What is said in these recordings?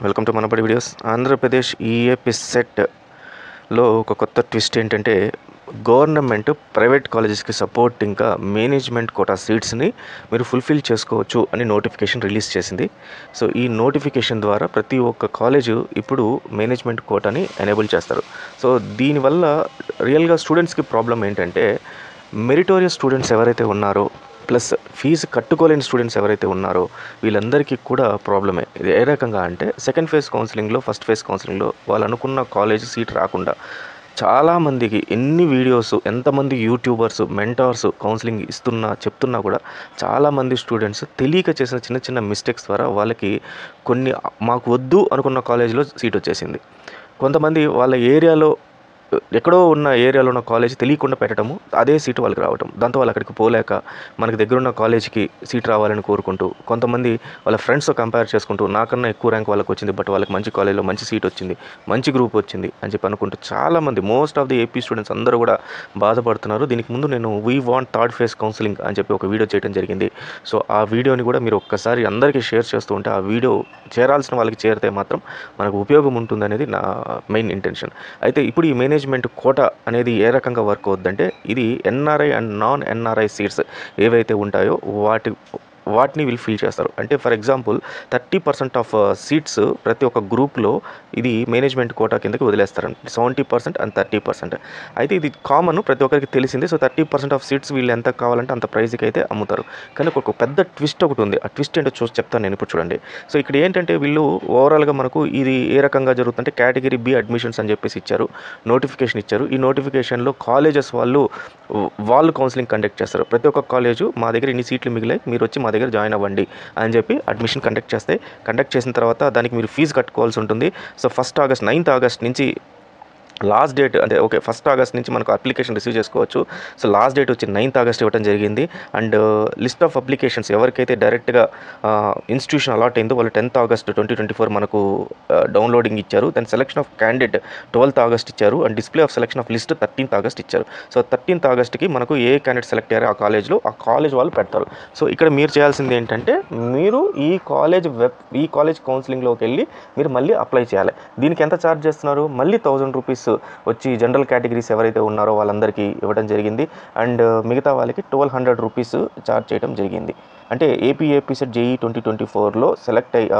Welcome to Manabadi videos. Andhra Pradesh EAP సెట్లో ఒక కొత్త ట్విస్ట్ ఏంటంటే గవర్నమెంట్ ప్రైవేట్ కాలేజెస్కి సపోర్ట్ ఇంకా మేనేజ్మెంట్ కోటా సీట్స్ని మీరు ఫుల్ఫిల్ చేసుకోవచ్చు అని నోటిఫికేషన్ రిలీజ్ చేసింది. సో ఈ నోటిఫికేషన్ ద్వారా ప్రతి ఒక్క కాలేజు ఇప్పుడు మేనేజ్మెంట్ కోటాని ఎనేబుల్ చేస్తారు. సో దీనివల్ల రియల్గా స్టూడెంట్స్కి ప్రాబ్లం ఏంటంటే మెరిటోరియస్ స్టూడెంట్స్ ఎవరైతే ఉన్నారో ప్లస్ ఫీజు కట్టుకోలేని స్టూడెంట్స్ ఎవరైతే ఉన్నారో వీళ్ళందరికీ కూడా ప్రాబ్లమే. ఇది ఏ రకంగా అంటే సెకండ్ ఫేజ్ కౌన్సిలింగ్లో ఫస్ట్ ఫేజ్ కౌన్సిలింగ్లో వాళ్ళు అనుకున్న కాలేజ్ సీట్ రాకుండా చాలామందికి ఎన్ని వీడియోస్ ఎంతమంది యూట్యూబర్స్ మెంటార్స్ కౌన్సిలింగ్ చెప్తున్నా కూడా చాలామంది స్టూడెంట్స్ తెలియక చేసిన చిన్న చిన్న మిస్టేక్స్ ద్వారా వాళ్ళకి కొన్ని మాకు వద్దు అనుకున్న కాలేజీలో సీట్ వచ్చేసింది. కొంతమంది వాళ్ళ ఏరియాలో ఎక్కడో ఉన్న ఏరియాలో ఉన్న కాలేజ్ తెలియకుండా పెట్టడము, అదే సీటు వాళ్ళకి రావటం, దాంతో వాళ్ళు అక్కడికి పోలేక మనకి దగ్గరున్న కాలేజీకి సీట్ రావాలని కోరుకుంటూ కొంతమంది వాళ్ళ ఫ్రెండ్స్తో కంపేర్ చేసుకుంటూ నాకన్నా ఎక్కువ ర్యాంక్ వాళ్ళకి వచ్చింది, బట్ వాళ్ళకి మంచి కాలేజ్లో మంచి సీట్ వచ్చింది, మంచి గ్రూప్ వచ్చింది అని చెప్పి అనుకుంటూ చాలామంది most of the AP students అందరూ కూడా బాధపడుతున్నారు. దీనికి ముందు నేను we want third phase counselling అని చెప్పి ఒక వీడియో చేయడం జరిగింది. సో ఆ వీడియోని కూడా మీరు ఒక్కసారి అందరికీ షేర్ చేస్తూ ఉంటే ఆ వీడియో చేరాల్సిన వాళ్ళకి చేరితే మాత్రం మనకు ఉపయోగం ఉంటుంది అనేది నా మెయిన్ ఇంటెన్షన్. అయితే ఇప్పుడు ఈ మేనేజ్మెంట్ కోటా అనేది ఏ రకంగా వర్క్ అవుతుందంటే ఇది NRI and non NRI seats ఏవైతే ఉంటాయో వాటిని వీళ్ళు ఫిల్ చేస్తారు. అంటే ఫర్ ఎగ్జాంపుల్ 30% ఆఫ్ సీట్స్ ప్రతి ఒక్క గ్రూప్లో ఇది మేనేజ్మెంట్ కోటా కిందకి వదిలేస్తారండి. 70% అండ్ 30%. అయితే ఇది కామన్, ప్రతి ఒక్కరికి తెలిసింది. సో 30% ఆఫ్ సీట్స్ వీళ్ళు ఎంత కావాలంటే అంత ప్రైస్కి అయితే అమ్ముతారు. కానీ ఒక పెద్ద ట్విస్ట్ ఒకటి ఉంది. ఆ ట్విస్ట్ ఏంటో చెప్తాను నేను ఇప్పుడు చూడండి. సో ఇక్కడ ఏంటంటే వీళ్ళు ఓవరాల్గా మనకు ఇది ఏ రకంగా జరుగుతుందంటే కేటగిరీ బి అడ్మిషన్స్ అని చెప్పేసి ఇచ్చారు, నోటిఫికేషన్ ఇచ్చారు. ఈ నోటిఫికేషన్లో కాలేజెస్ వాళ్ళు కౌన్సిలింగ్ కండక్ట్ చేస్తారు. ప్రతి ఒక్క కాలేజు మా దగ్గర ఇన్ని సీట్లు మిగిలాయి, మీరు వచ్చి మా దగ్గర జాయిన్ అవ్వండి అని చెప్పి అడ్మిషన్ కండక్ట్ చేసిన తర్వాత దానికి మీరు ఫీజు కట్టుకోవాల్సి ఉంటుంది. So 1st August 9th August నుంచి లాస్ట్ డేట్ అంటే 1st ఆగస్ట్ నుంచి మనకు అప్లికేషన్ రిసీవ్ చేసుకోవచ్చు. సో లాస్ట్ డేట్ వచ్చి 9th ఆగస్ట్ ఇవ్వడం జరిగింది. అండ్ లిస్ట్ ఆఫ్ అప్లికేషన్స్ ఎవరికైతే డైరెక్ట్గా ఇన్స్టిట్యూషన్ అలాట్ అయిందో వాళ్ళు 10th ఆగస్ట్ 2024 మనకు డౌన్లోడింగ్ ఇచ్చారు. దాని selection of candidate 12th August ఇచ్చారు. And display of selection of list 13th August ఇచ్చారు. సో 13th ఆగస్ట్కి మనకు ఏ క్యాండిడేట్ సెలెక్ట్ అయ్యారో ఆ కాలేజ్లో ఆ కాలేజ్ వాళ్ళు పెడతారు. సో ఇక్కడ మీరు చేయాల్సింది ఏంటంటే మీరు ఈ కాలేజ్ కౌన్సిలింగ్లోకి వెళ్ళి మీరు మళ్ళీ అప్లై చేయాలి. దీనికి ఎంత ఛార్జ్ చేస్తున్నారు? మళ్ళీ 1000 రూపీస్ వచ్చి జనరల్ కేటగిరీస్ ఎవరైతే ఉన్నారో వాళ్ళందరికీ ఇవ్వడం జరిగింది. అండ్ మిగతా వాళ్ళకి 1200 రూపీస్ ఛార్జ్ చేయడం జరిగింది. అంటే ఏపీ సెట్ జేఈ 2024లో సెలెక్ట్ అయ్యి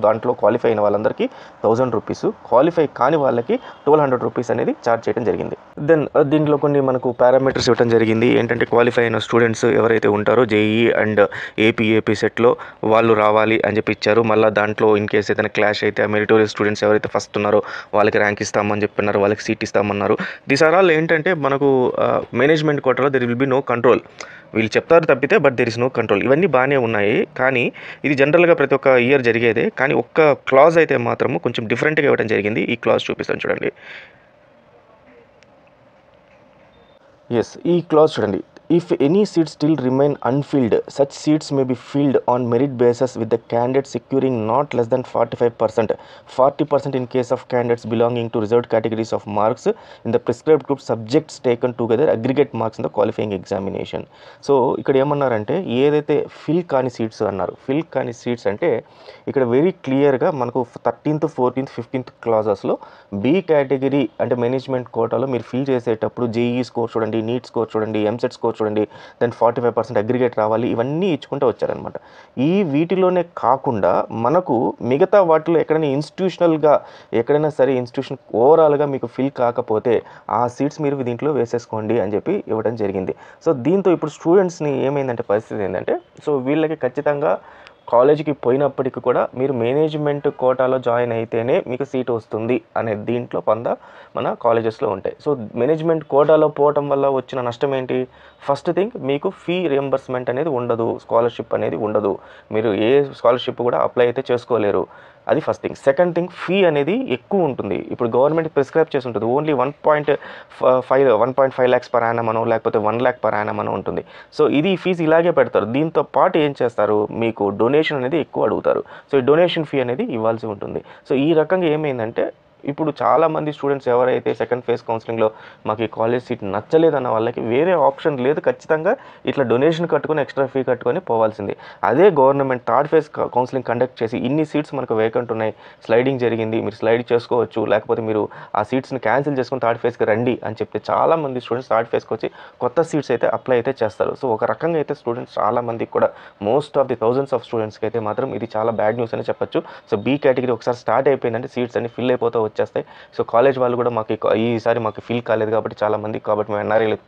దాంట్లో క్వాలిఫై అయిన వాళ్ళందరికీ 1000 రూపీస్, క్వాలిఫై కాని వాళ్ళకి 1200 రూపీస్ అనేది ఛార్జ్ చేయడం జరిగింది. దెన్ దీంట్లో కొన్ని మనకు పారామీటర్స్ ఇవ్వడం జరిగింది. ఏంటంటే క్వాలిఫై అయిన స్టూడెంట్స్ ఎవరైతే ఉంటారో జేఈ అండ్ ఏపీ సెట్లో వాళ్ళు రావాలి అని చెప్పి ఇచ్చారు. మళ్ళీ దాంట్లో ఇన్ కేసు ఏదైనా క్లాష్ అయితే ఆ మెరిటోరియస్ స్టూడెంట్స్ ఎవరైతే ఫస్ట్ ఉన్నారో వాళ్ళకి ర్యాంక్ ఇస్తామని చెప్పినారు, వాళ్ళకి సీట్ ఇస్తామన్నారు. దీస్ ఆర్ ఆల్ ఏంటంటే మనకు మేనేజ్మెంట్ కోటాలో there will be no control. వీళ్ళు చెప్తారు తప్పితే but there is no control. ఇవన్నీ బాగానే ఉన్నాయి, కానీ ఇది జనరల్గా ప్రతి ఒక్క ఇయర్ జరిగేదే. కానీ ఒక్క క్లాజ్ అయితే మాత్రము కొంచెం డిఫరెంట్గా ఇవ్వడం జరిగింది. ఈ క్లాజ్ చూపిస్తాను చూడండి. ఎస్, ఈ క్లాజ్ చూడండి. If any seats still remain unfilled, such seats may be filled on merit basis with the candidate securing not less than 45%, 40% in case of candidates belonging to reserved categories of marks in the prescribed group subjects taken together aggregate marks in the qualifying examination. So ఇక్కడ ఏమన్నారంటే ఏదైతే fill కాని seats అన్నారు, fill కాని seats అంటే ఇక్కడ very క్లియర్గా మనకు 13th, 14th, 15th క్లాజెస్లో బి కేటగిరీ అంటే మేనేజ్మెంట్ కోటాలో మీరు ఫిల్ చేసేటప్పుడు జేఈ స్కోర్ చూడండి, నీట్ స్కోర్ చూడండి, ఎంసెట్ స్కోర్ చూడండి, దెన్ 45% అగ్రిగేట్ రావాలి, ఇవన్నీ ఇచ్చుకుంటూ వచ్చారనమాట. వీటిలోనే కాకుండా మనకు మిగతా వాటిలో ఎక్కడైనా సరే ఇన్స్టిట్యూషన్ ఓవరాల్గా మీకు ఫిల్ కాకపోతే ఆ సీట్స్ మీరు దీంట్లో వేసేసుకోండి అని చెప్పి ఇవ్వడం జరిగింది. సో దీంతో ఇప్పుడు స్టూడెంట్స్ని ఏమైందంటే పరిస్థితి ఏంటంటే సో వీళ్ళకి ఖచ్చితంగా కాలేజీకి పోయినప్పటికీ కూడా మీరు మేనేజ్మెంట్ కోటాలో జాయిన్ అయితేనే మీకు సీట్ వస్తుంది అనే దీంట్లో మన కాలేజెస్లో ఉంటాయి. సో మేనేజ్మెంట్ కోటాలో పోవటం వల్ల వచ్చిన నష్టం ఏంటి? ఫస్ట్ థింగ్, మీకు ఫీ రియంబర్స్మెంట్ అనేది ఉండదు, స్కాలర్షిప్ అనేది ఉండదు, మీరు ఏ స్కాలర్షిప్ కూడా అప్లై అయితే చేసుకోలేరు. అది first thing. Second thing, fee అనేది ఎక్కువ ఉంటుంది. ఇప్పుడు గవర్నమెంట్ ప్రిస్క్రైబ్ చేసి ఉంటుంది ఓన్లీ 1.5 lakhs పర్ యానం అనో లేకపోతే 1 lakh పర్ యానం అనో ఉంటుంది. సో ఇది ఫీజు ఇలాగే పెడతారు. దీంతో పాటు ఏం చేస్తారు, మీకు డొనేషన్ అనేది ఎక్కువ అడుగుతారు. సో ఈ డొనేషన్ ఫీ అనేది ఇవ్వాల్సి ఉంటుంది. సో ఈ రకంగా ఏమైందంటే ఇప్పుడు చాలామంది స్టూడెంట్స్ ఎవరైతే సెకండ్ ఫేజ్ కౌన్సిలింగ్లో మాకు ఈ కాలేజ్ సీట్ నచ్చలేదన్న వాళ్ళకి వేరే ఆప్షన్ లేదు, ఖచ్చితంగా ఇట్లా డొనేషన్ కట్టుకొని ఎక్స్ట్రా ఫీ కట్టుకొని పోవాల్సిందే. అదే government third phase counselling conduct చేసి ఇన్ని సీట్స్ మనకు వేకెంట్ ఉన్నాయి, స్లైడింగ్ జరిగింది, మీరు స్లైడ్ చేసుకోవచ్చు, లేకపోతే మీరు ఆ సీట్స్ని క్యాన్సిల్ చేసుకుని థర్డ్ ఫేజ్కి రండి అని చెప్తే చాలామంది స్టూడెంట్స్ థర్డ్ ఫేజ్కి వచ్చి కొత్త సీట్స్ అయితే అప్లై అయితే చేస్తారు. సో ఒక రకంగా అయితే స్టూడెంట్స్ చాలామందికి కూడా most of the thousands of స్టూడెంట్స్కి అయితే మాత్రం ఇది చాలా బ్యాడ్ న్యూస్ అని చెప్పొచ్చు. సో బీ కేటగిరీ ఒకసారి స్టార్ట్ అయిపోయిందంటే సీట్స్ అన్ని ఫిల్ అయిపోతూ వచ్చేస్తాయి. సో కాలేజ్ వాళ్ళు కూడా మాకు ఈసారి మాకు ఫిల్ కాలేదు కాబట్టి చాలామంది, కాబట్టి మేము ఎన్ఆర్ఐలు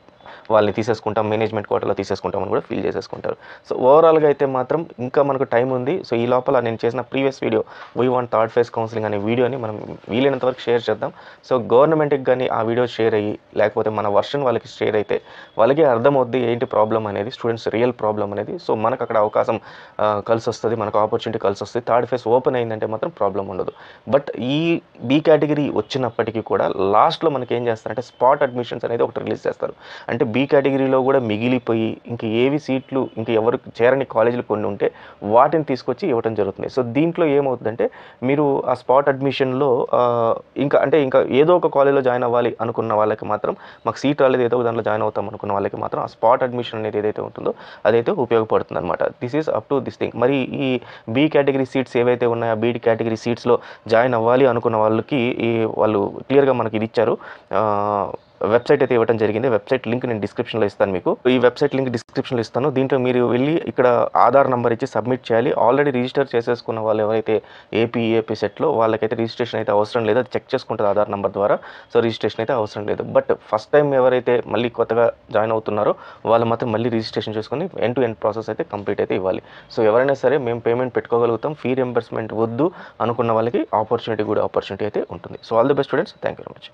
వాళ్ళని తీసేసుకుంటాం, మేనేజ్మెంట్ కోటాలో తీసేసుకుంటామని కూడా ఫీల్ చేసేసుకుంటారు. సో ఓవరాల్గా అయితే మాత్రం ఇంకా మనకు టైం ఉంది. సో ఈ లోపల నేను చేసిన previous video we want third phase counselling అనే వీడియోని మనం వీలైనంత వరకు షేర్ చేద్దాం. సో గవర్నమెంట్కి కానీ ఆ వీడియో షేర్ అయ్యి, లేకపోతే మన వర్షన్ వాళ్ళకి షేర్ అయితే వాళ్ళకి అర్థమవుద్ది ఏంటి ప్రాబ్లం అనేది, స్టూడెంట్స్ రియల్ ప్రాబ్లం అనేది. సో మనకు అక్కడ అవకాశం కలిసి వస్తుంది, మనకు ఆపర్చునిటీ కలిసి వస్తుంది. థర్డ్ ఫేజ్ ఓపెన్ అయిందంటే మాత్రం ప్రాబ్లం ఉండదు. బట్ ఈ బీ కేటగిరీ వచ్చినప్పటికీ కూడా లాస్ట్లో మనకి ఏం చేస్తారంటే స్పాట్ అడ్మిషన్స్ అనేది ఒకటి రిలీజ్ చేస్తారు. అంటే బీ కేటగిరీలో కూడా మిగిలిపోయి ఇంక ఏవి సీట్లు ఇంక ఎవరు చేరని కాలేజీలు కొన్ని ఉంటే వాటిని తీసుకొచ్చి ఇవ్వడం జరుగుతుంది. సో దీంట్లో ఏమవుతుందంటే మీరు ఆ స్పాట్ అడ్మిషన్లో ఇంకా ఏదో ఒక కాలేజీలో జాయిన్ అవ్వాలి అనుకున్న వాళ్ళకి మాత్రం, మాకు సీట్ రాలేదు ఏదో ఒక దాంట్లో జాయిన్ అవుతాం అనుకున్న వాళ్ళకి మాత్రం ఆ స్పాట్ అడ్మిషన్ అనేది ఏదైతే ఉంటుందో అదైతే ఉపయోగపడుతుంది అనమాట. This is up to this thing. మరి ఈ బీ కేటగిరీ సీట్స్ ఏవైతే ఉన్నాయో ఆ బీ కేటగిరీ సీట్స్లో జాయిన్ అవ్వాలి అనుకున్న వాళ్ళకి వాళ్ళు క్లియర్గా మనకి ఇది ఇచ్చారు, వెబ్సైట్ అయితే ఇవ్వడం జరిగింది. వెబ్సైట్ లింక్ నేను డిస్క్రిప్షన్లో ఇస్తాను మీకు. ఈ వెబ్సైట్ లింక్ డిస్క్రిప్షన్లో ఇస్తాను. దీంట్లో మీరు వెళ్ళి ఇక్కడ ఆధార్ నెంబర్ ఇచ్చి సబ్మిట్ చేయాలి. ఆల్రెడీ రిజిస్టర్ చేసేసుకున్న వాళ్ళు ఎవరైతే ఏపీ సెట్లో వాళ్ళకైతే రిజిస్ట్రేషన్ అయితే అవసరం లేదు, అది చెక్ చేసుకుంటుంది ఆధార్ నెంబర్ ద్వారా. సో రిజిస్ట్రేషన్ అయితే అవసరం లేదు. బట్ ఫస్ట్ టైం ఎవరైతే మళ్ళీ కొత్తగా జాయిన్ అవుతున్నారో వాళ్ళు మాత్రం మళ్ళీ రిజిస్ట్రేషన్ చేసుకొని ఎండ్ టు ఎండ్ ప్రాసెస్ అయితే కంప్లీట్ అయితే ఇవ్వాలి. సో ఎవరైనా సరే మేము పేమెంట్ పెట్టుకోగలుగుతాం, ఫీ రింబర్స్మెంట్ వద్దు అనుకున్న వాళ్ళకి ఆపర్చునిటీ అయితే ఉంటుంది. So all the best students, thank you very much.